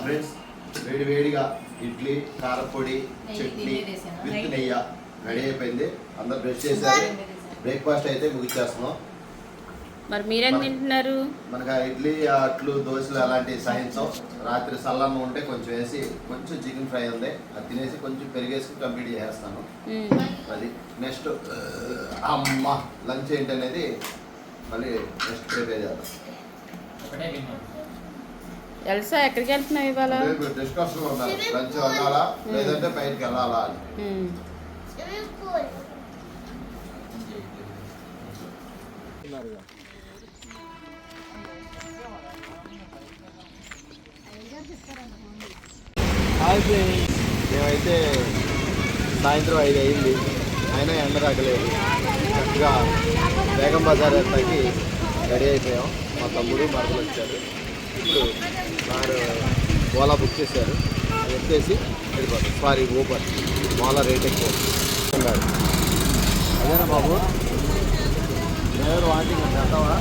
Friends వేడి వేడిగా ఇడ్లీ కారపొడి చట్నీ విత్ నెయ్యి రెడీ అయిపోయింది. అందరు బ్రష్ చేశారు. బ్రేక్ఫాస్ట్ అయితే ముగిచ్చేస్తున్నాం. మరి మీరేం తింటున్నారు? మనకు ఇడ్లీ అట్లు దోశలు అలాంటివి సహించం. రాత్రి సల్లన్నం ఉంటే కొంచెం వేసి కొంచెం చికెన్ ఫ్రై ఉంది అది తినేసి కొంచెం పెరిగేసి కంప్లీట్ చేస్తాను. అది నెక్స్ట్ అమ్మ లంచ్ ఏంటి అనేది మళ్ళీ నెక్స్ట్ ప్రిపేర్ చేద్దాం. ఎల్సా ఎక్కడికి వెళ్తున్నావు ఇవాళ? డిస్కషన్ ఉన్నారు లంచ్ వెళ్ళాలా లేదంటే బయటకు వెళ్ళాలా అని. మేమైతే సాయంత్రం 5 అయింది అయినా ఎండ తగ్గలేదు. చక్కగా బేగం బజార్ ఎత్తాకి రెడీ అయిపోయాం. మా తమ్ముడు మరదలు వచ్చారు. ఇప్పుడు కారు ఓలా బుక్ చేశారు. అది ఎత్తేసి వెళ్ళిపోతాం. సారీ ఊబర్ ఓలా రేట్ ఎక్కువ ఉన్నారు. అదేనా బాబు డ్రైవర్ వాటింగ్ వెళ్తావా?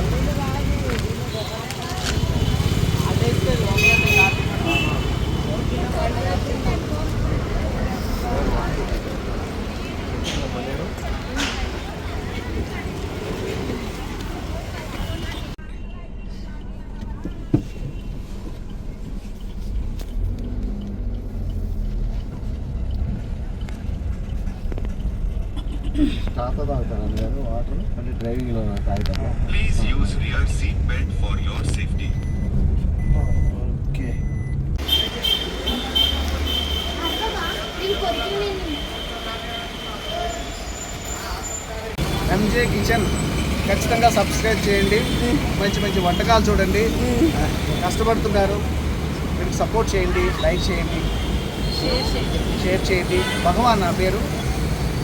తాగుతాను గారు వాటర్ అంటే డ్రైవింగ్లో తాగుతాను. Please use rear seat belt for your safety. Okay MJ kitchen ఖచ్చితంగా సబ్స్క్రైబ్ చేయండి. మంచి మంచి వంటకాలు చూడండి. కష్టపడుతున్నారు, మీరు సపోర్ట్ చేయండి, లైక్ చేయండి, షేర్ చేయండి. భగవాన్ నా పేరు.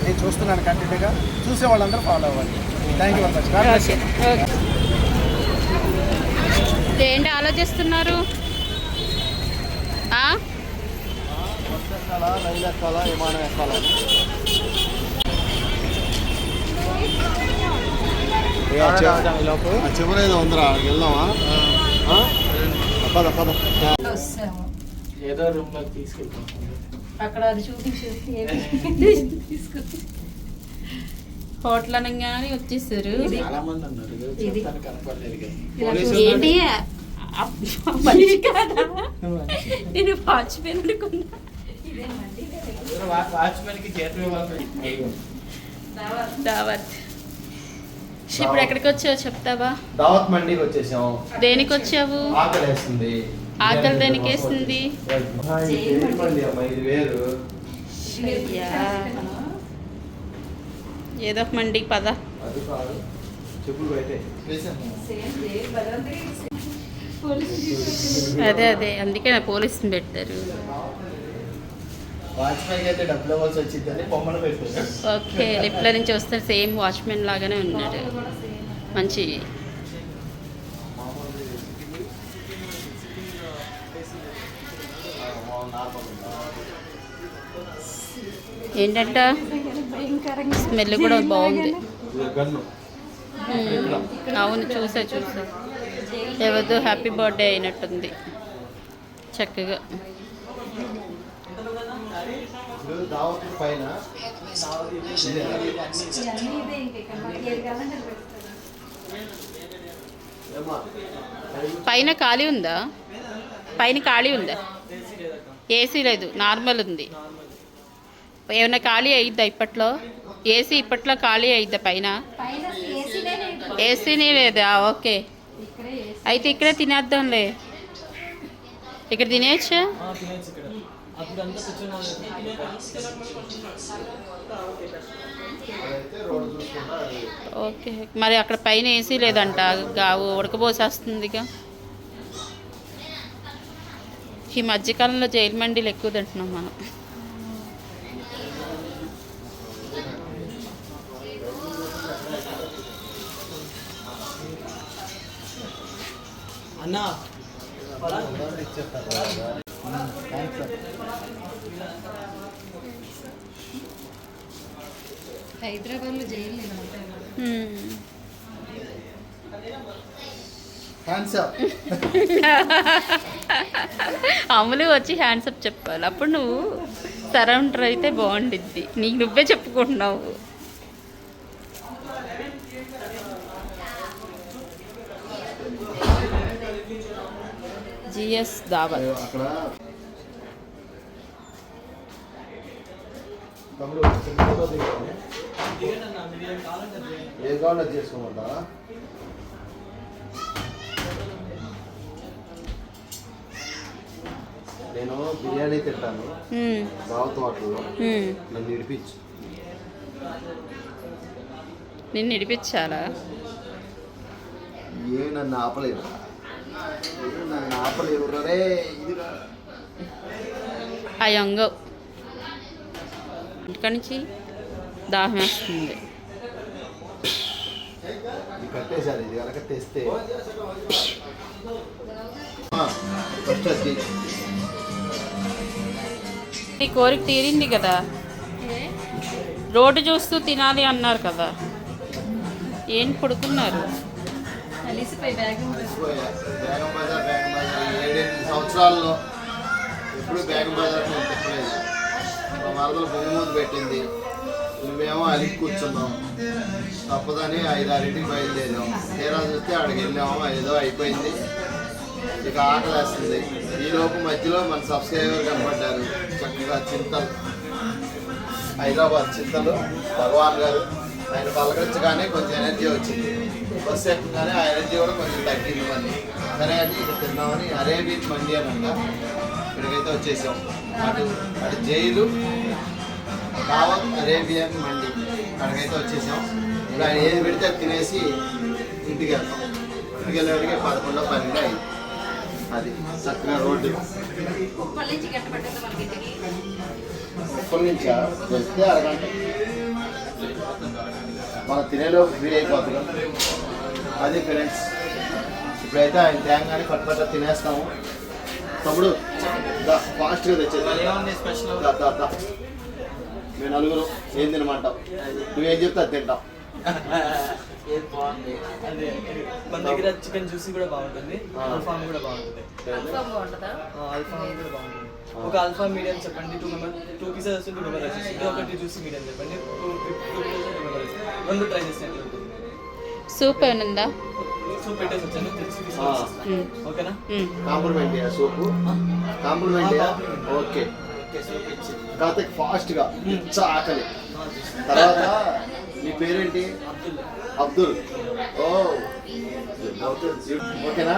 నేను చూస్తున్నాను కంటిన్యూగా. చూసే వాళ్ళందరూ ఫాలో అవ్వాలి. Thank you very much. ఏంటి ఆలోచిస్తున్నారు? రైలు ఎక్కాలా విమానం ఎక్కాలా? చివరేదో ఉందిరా వెళ్దామా? పద పద. ఏదో రూమ్ లోకి తీసుకెళ్తాం. అక్కడ అది చూపించేసి హోటల్ అనగానే వచ్చేసారు. చాలా మంది అన్నారు ఏంటి నేను వాచ్మెన్ అనుకున్నా. దావత్. ఇప్పుడు ఎక్కడికి వచ్చావు చెప్తావా? దావత్ మండికి వచ్చేసాం. దేనికి వచ్చావు? ఆకలేస్తుంది. ఆకలి దేనికి వేస్తుంది? ఏదో ఒక మండికి పద. అదే అదే అందుకే నా పోలీసుని పెట్టారు. ఓకే లిప్ల నుంచి వస్తే సేమ్ వాచ్మెన్ లాగానే ఉన్నాడు. మంచి ఏంటంట స్మెల్ కూడా బాగుంది. అవును చూసా ఎవరిదో హ్యాపీ బర్త్డే అయినట్టుంది. చక్కగా పైన ఖాళీ ఉందా? పైన ఖాళీ ఉందా? ఏసీ లేదు, నార్మల్ ఉంది. ఏమైనా ఖాళీ అయిద్దా ఇప్పట్లో? ఏసీ ఇప్పట్లో ఖాళీ అయిద్దా పైన? ఏసీనే లేదా? ఓకే అయితే ఇక్కడే తినేద్దాంలే. ఇక్కడ తినేయచ్చా? ఓకే మరి అక్కడ పైన ఏసీ లేదంట. గావు ఉడకబోసేస్తుందిగా. ఈ మధ్యకాలంలో జైలు మండీలు ఎక్కువ తింటున్నాం మనం. అన్నా హైదరాబాద్లో జైలు అమ్ములు వచ్చి హ్యాండ్సప్ చెప్పాలి, అప్పుడు నువ్వు సరౌండర్ అయితే బాగుండిద్ది. నీకు నువ్వే చెప్పుకుంటున్నావు. జిఎస్ దావత్. అక్కడ ఏ కావాలో చేసుకోమంటా. నేను బిర్యానీ తింటాను రావుతో హోటల్లో, నన్ను ఇడిపించు. నిన్ను ఇడిపించాలా? ఏ నన్ను ఆపలేదు, నన్ను ఆపలేదు రే. అయ్యంగ ఇంటికాడ నుంచి దాహం వేస్తుంది. ఇది కట్టేశారు, ఇది కనుక తెస్తే ఫస్ట్ అది నీ కోరిక తీరింది కదా, రోడ్డు చూస్తూ తినాలి అన్నారు కదా, ఏం పడుకున్నారు? అలిసిపోయి బ్యాగ్ బేగం బజార్ 7-8 సంవత్సరాల్లో ఎప్పుడు బేగం బజార్ నేను తిప్పలేదు. మా మరదలు బొమ్మ ముందు పెట్టింది, నువ్వేమో అలిగి కూర్చున్నాం. తప్పదని 5-6 బయలుదేరాం. తీరా చూస్తే అక్కడికి వెళ్ళాము, ఏదో అయిపోయింది. ఇక ఆకలి వేస్తుంది. ఈలోపు మధ్యలో మన సబ్స్క్రైబర్ కనపడ్డారు, చక్కగా చింతలు, హైదరాబాద్ చింతలు భగవాన్ గారు. ఆయన పలకరించగానే కొంచెం ఎనర్జీ వచ్చింది. బస్సు ఎక్కగానే ఆ ఎనర్జీ కూడా కొంచెం తగ్గింది. మళ్ళీ సరే అని ఇక్కడ తిన్నామని అరేబియన్ మండి అని అంట, ఇక్కడికైతే వచ్చేసాం. అటు జైలు దావత్ అరేబియన్ మండి, అక్కడికైతే వచ్చేసాం. ఇప్పుడు ఆయన ఏది పెడితే అది తినేసి ఇంటికి వెళ్తాం. ఇంటికి వెళ్ళేవాడికి 11-12 అయింది. అది చక్కగా రోడ్డు ఉప్పల్ నుంచా వెళ్తే అరగంట, మనం తినేలోపు ఫ్రీ అయిపోతున్నాం. అది ఫ్రెండ్స్, ఇప్పుడైతే ఆయన తేంగానే పట్టుపట్ట తినేస్తాము. తమ్ముడు ఫాస్ట్గా తెచ్చేది స్పెషల్. మేము నలుగురు ఏం తినమంటాం, నువ్వేం చెప్తే అది తింటాం. ఏది బాగుంది అదే మన దగ్గర చికెన్ జ్యూసీ కూడా బాగుంటుంది, అల్ఫామ్ కూడా బాగుంటుంది. అల్ఫామ్ కూడా బాగుంటుంది. ఒక అల్ఫా మీడియం చెప్పండి, 2 పీసెస్ వస్తుంది, 2 మెంబర్స్ వస్తుంది. ఒకటి జ్యూసీ మీడియం చెప్పండి, 2 పీసెస్ 2 మెంబర్స్. 2 ట్రై చేస్తే సూప్ ఏమన్నా సూప్ పెట్టేసి వచ్చాను, ఓకేనా? కాంప్లిమెంట్ సూపు, కాంప్లిమెంట్ ఓకే. కాకపోతే ఫాస్ట్గా ఆకలి. తర్వాత నీ పేరేంటి? అబ్దుల్. ఓ ఓకేనా?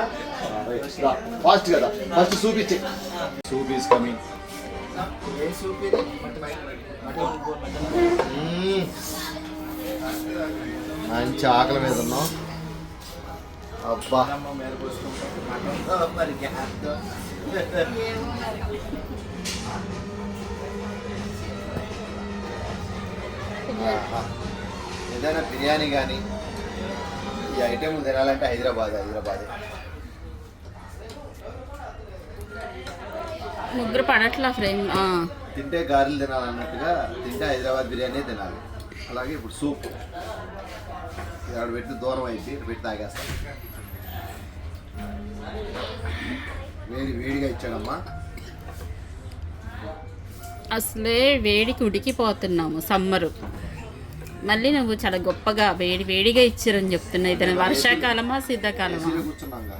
ఫాస్ట్ కదా, ఫస్ట్ సూప్ ఇచ్చే. Soup is coming. A soup ఇది? మంచి ఆకలి మీద ఉన్నాం. అబ్బా ఏదైనా బిర్యానీ కానీ ఈ ఐటెం తినాలంటే హైదరాబాదే. ముగ్గురు పడట్లా ఫ్రెండ్. తింటే గారెలు తినాలన్నట్టుగా తింటే హైదరాబాద్ బిర్యానీ తినాలి. అలాగే ఇప్పుడు సూప్ ఇక్కడ పెట్టి దూరం అయితే ఇక్కడ పెట్టి తాగేస్తాం. వేడిగా ఇచ్చాడమ్మా. అసలే వేడికి ఉడికిపోతున్నాము, సమ్మరు. మళ్ళీ నువ్వు చాలా గొప్పగా వేడిగా ఇచ్చారని చెప్తున్నావు. ఇతను వర్షాకాలమా శీతాకాలమా? కూర్చున్నాగా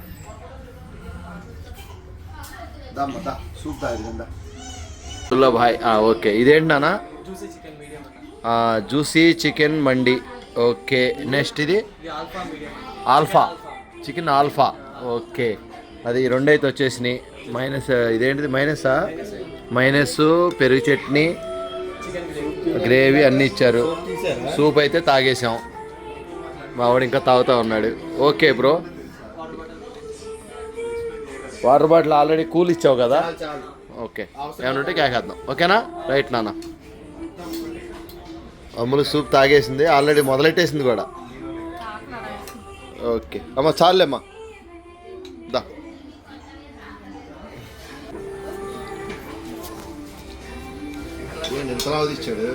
దమ్మా సూప్ తాగిందా భాయ్. ఓకే, ఇదేంటి నాన్న? జ్యూసీ చికెన్ మండి. ఓకే, నెక్స్ట్ ఇది ఆల్ఫా చికెన్ ఆల్ఫా. ఓకే, అది 2 అయితే వచ్చేసినాయి. మైనస్ ఇదేంటిది? మైనస్ పెరుగు చట్నీ, గ్రేవీ అన్నీ ఇచ్చారు. సూప్ అయితే తాగేసాం. మా వాడు ఇంకా తాగుతూ ఉన్నాడు. Okay bro, water bottle already cool ఇచ్చావు కదా. ఓకే, ఏమైనా ఉంటే కేకేద్దాం. ఓకేనా? రైట్ నాన్న. అమ్ములు సూప్ తాగేసింది, ఆల్రెడీ మొదలెట్టేసింది కూడా. ఓకే అమ్మ, చాలులేమ్మా దా. ఎంతలా ఇచ్చాడు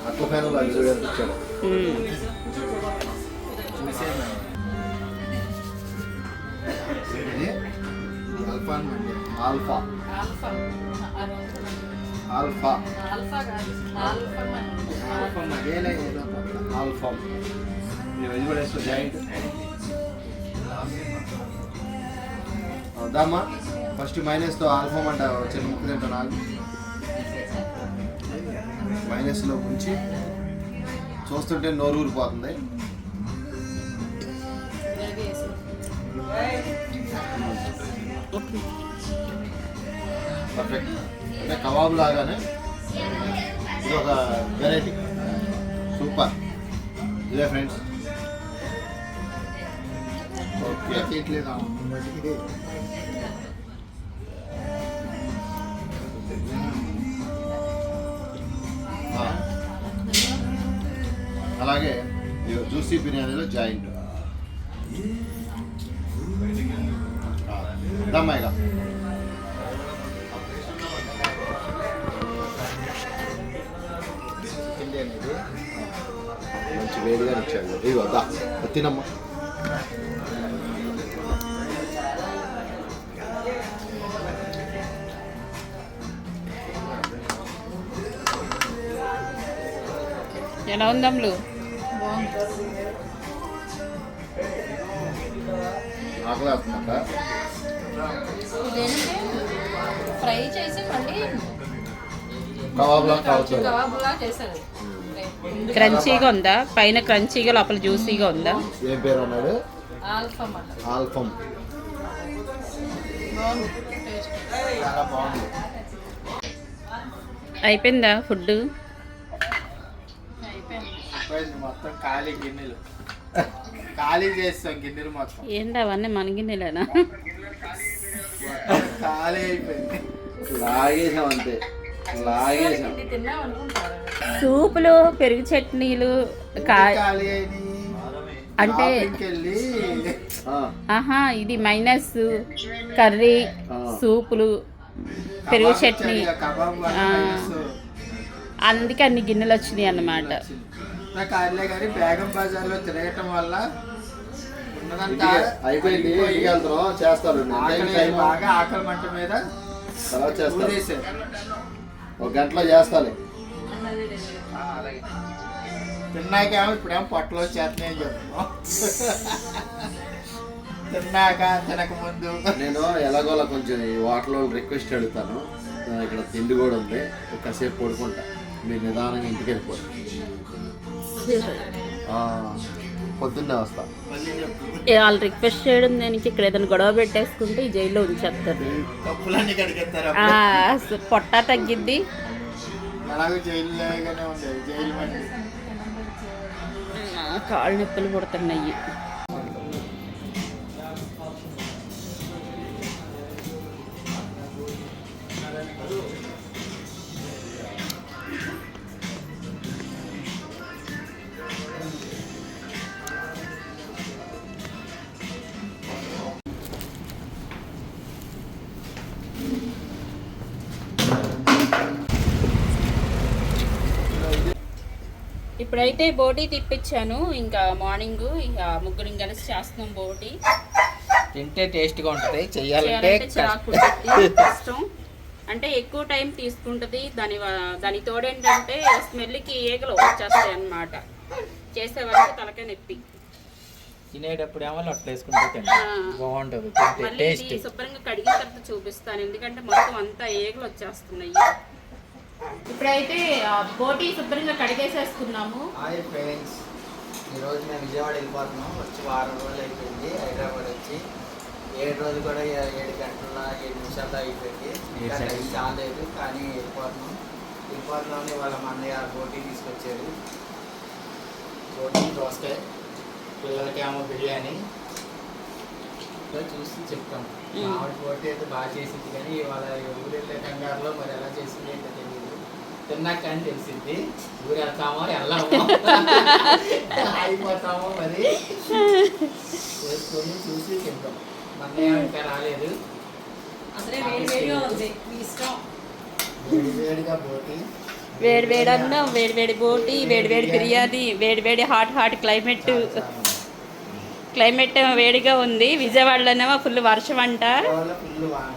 అట్ల ఫ్యాన్ ఇచ్చాడు. ఆల్ఫా ఆల్ఫా ఆల్ఫా ఆల్ఫా కాదు ఆల్ఫా ఆల్ఫా ఇది కూడా వేసుకో జాయింట్ వద్దామా ఫస్ట్ మైనస్తో ఆల్ఫా అంట చిన్న ముక్క తింటా నాకు మైనస్లో ఉంచి చూస్తుంటే నోరు ఊరిపోతుంది. పర్ఫెక్ట్ అంటే కబాబ్ లాగానే ఇది ఒక వెరైటీ సూపర్. ఇదే ఫ్రెండ్స్. ఓకే తీయట్లేదు అలాగే జ్యూసీ బిర్యానీలో జాయింట్ దమ్మాయిగా అనేది మంచి వేడిగా ఇచ్చాడు. ఇది వద్దా తినమ్మా. ఎలా ఉందమ్ములు? ఆకలి వస్తుందంట. ఇదేంటంటే ఫ్రై చేసి మళ్ళీ కబాబ్లా కావచ్చు. కబాబ్లా చేశారు. క్రంచీగా ఉందా? పైన క్రంచీగా లోపల జ్యూసీగా ఉందా? ఏం పేరు అన్నాడు? ఆల్ఫా మటన్ ఆల్ఫమ్. బాగుంది టేస్ట్. చాలా బాగుంది. అయిపోయిందా ఫుడ్? అయిపోయింది. మొత్తం ఖాళీ గిన్నెలు ఖాళీ చేస్తాం. గిన్నెలు మొత్తం ఏంటి అవన్నీ మనగిన్నెలేనా? ఖాళీ అయిపోయింది. లాగేసాం అంతే, లాగేసాం. ఇది తిన్నాం అనుకుంటారు. సూపులు, పెరుగు చట్నీలు, ఖాళీ అయినాయి. అంటే వెళ్ళి ఆహా ఇది మైనస్ కర్రీ, సూపులు, పెరుగు చట్నీ, అందుకే అన్ని గిన్నెలు వచ్చినాయి అన్నమాట. కాదులే కానీ బేగం బజార్లో తిరగటం వల్ల ఉన్నదంతా అయిపోయింది. ఇంటికి వెళ్తున్నాం, చేస్తారు. బాగా ఆకలి మంట మీద తర్వాత చేస్తారు. ఊరేసారు. ఒక గంటలో చేస్తాను. అలాగే తిన్నాకేమో ఇప్పుడేమో పొట్టలో చేతనే అని చెప్తున్నాం. తిన్నాక తినక ముందు నేను ఎలాగోలా కొంచెం ఈ వాటర్లో రిక్వెస్ట్ అడుగుతాను. ఇక్కడ తిండి కూడా ఉంది, ఒకసేపు పడుకుంటా. మీరు నిదానంగా ఇంటికి వెళ్ళిపోతారు. పొద్దున్నే వస్తా. మళ్ళీ చెప్పు. వాళ్ళు రిక్వెస్ట్ చేయడం దానికి ఇక్కడ ఏదైనా గొడవ పెట్టేసుకుంటే ఈ జైల్లో ఉంచేస్తారు. కప్పులన్నీ కడిగేస్తారు. పొట్ట తగ్గిద్ది. అలాగే జైలుగానే ఉండేది. జైలు మంది కాళ్ళు నొప్పులు పుడుతున్నాయి. ఇప్పుడైతే బోటీ తిప్పించాను. ఇంకా మార్నింగ్ ఇంకా ముగ్గురు కలిసి చేస్తున్నాం బోటీ. తింటే టేస్ట్గా ఉంటుంది. చెయ్యాలంటే చిరాకు కష్టం. అంటే ఎక్కువ టైం తీసుకుంటుంది. దాని తోడేంటంటే స్మెల్కి ఈగలు వచ్చేస్తాయి అన్నమాట. చేసే వరకు తలకాయ నొప్పి. తినేటప్పుడు ఏమో అట్లా వేసుకుంటే బాగుంటుంది. మళ్ళీ ఇది శుభ్రంగా కడిగిన తర్వాత చూపిస్తాను, ఎందుకంటే మొత్తం అంతా ఈగలు వచ్చేస్తున్నాయి. ఇప్పుడైతే బోటీ శుభ్రంగా కడిగేసేసుకున్నాము. హాయ్ ఫ్రెండ్స్, ఈరోజు మేము విజయవాడ వెళ్ళిపోతున్నాం. వచ్చి వారం రోజులు అయిపోయింది. హైదరాబాద్ వచ్చి 7 రోజులు కూడా 7 గంటల 7 నిమిషాల్లో అయిపోయింది. చాలేదు కానీ వెళ్ళిపోతున్నాం. వాళ్ళ మా అన్నయ్య బోటీ తీసుకొచ్చారు. బోటీ దోసకాయ, పిల్లలకేమో బిర్యానీ. చూసి చెప్తాం. మామిడి బోటీ అయితే బాగా చేసింది, కానీ వాళ్ళ ఊరు వెళ్ళే కంగారులో మరి ఎలా చేసింది ఏంటో తెలియదు. తిన్నాక అని తెలిసింది. ఊరు వెళ్తామో వెళ్ళామో అయిపోతామో మరి చేసుకొని చూసి తింటాం. మన ఇంకా రాలేదు. అసలే వేడివేడిగా ఉంది. మీ ఇష్టం. వేడివేడిగా బోటీ, వేడివేడి అన్నం, వేడివేడి బోటీ, వేడివేడి బిర్యానీ, వేడివేడి హాట్ క్లైమేట్. క్లైమేట్ వేడిగా ఉంది. విజయవాడలోనేమో ఫుల్ వర్షం అంట. ఫుల్ వాన.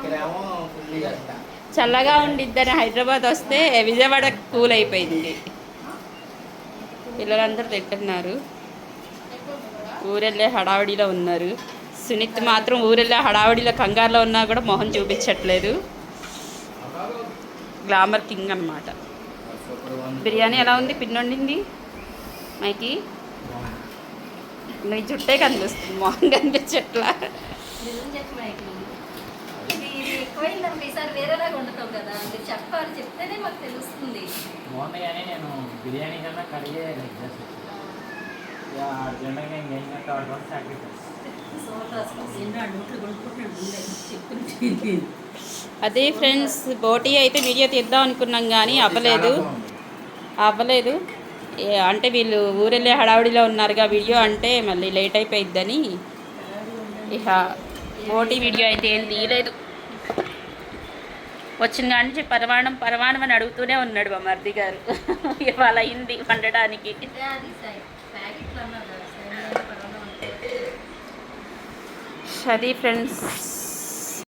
ఇక్కడేమో ఫుల్లీ అంట. చల్లగా ఉండిద్దని హైదరాబాద్ వస్తే విజయవాడ కూల్ అయిపోయింది. పిల్లలందరూ తింటున్నారు. ఊరెళ్ళే హడావిడిలో ఉన్నారు. సునీత్ మాత్రం ఊరెళ్ళే హడావిడిలో కంగారులో ఉన్నా కూడా మొహం చూపించట్లేదు. గ్లామర్ కింగ్ అన్నమాట. బిర్యానీ ఎలా ఉంది? పిన్ వండింది మైకి. నీ జుట్టే కనిపిస్తుంది, మొహం కనిపించట్లా. నిజం చెప్పు మైకి. ఇది ఎక్కువైందంటే ఈసారి వేరేలాగా వండుతావు కదా, మీరు చెప్పాలి, చెప్తేనే మాకు తెలుస్తుంది. బాగున్నాయని నేను బిర్యానీ కన్నా కడిగే లైక్ చేస్తాను. అర్జెంట్గా ఇంకేం కావాలి సాక్రిఫైస్. అదే ఫ్రెండ్స్, బోటీ అయితే వీడియో తీద్దాం అనుకున్నాం కానీ అవ్వలేదు. అంటే వీళ్ళు ఊరెళ్ళే హడావుడిలో ఉన్నారుగా, వీడియో అంటే మళ్ళీ లేట్ అయిపోయిద్దని ఇక బోటీ వీడియో అయితే ఏం తీయలేదు. వచ్చిన కాడి నుంచి పరమాణం అని అడుగుతూనే ఉన్నాడు మా మర్ది గారు. ఇవాళ అయింది వండడానికి. అది ప్యాకెట్లు అన్నారు కదా, అది ఫ్రెండ్స్.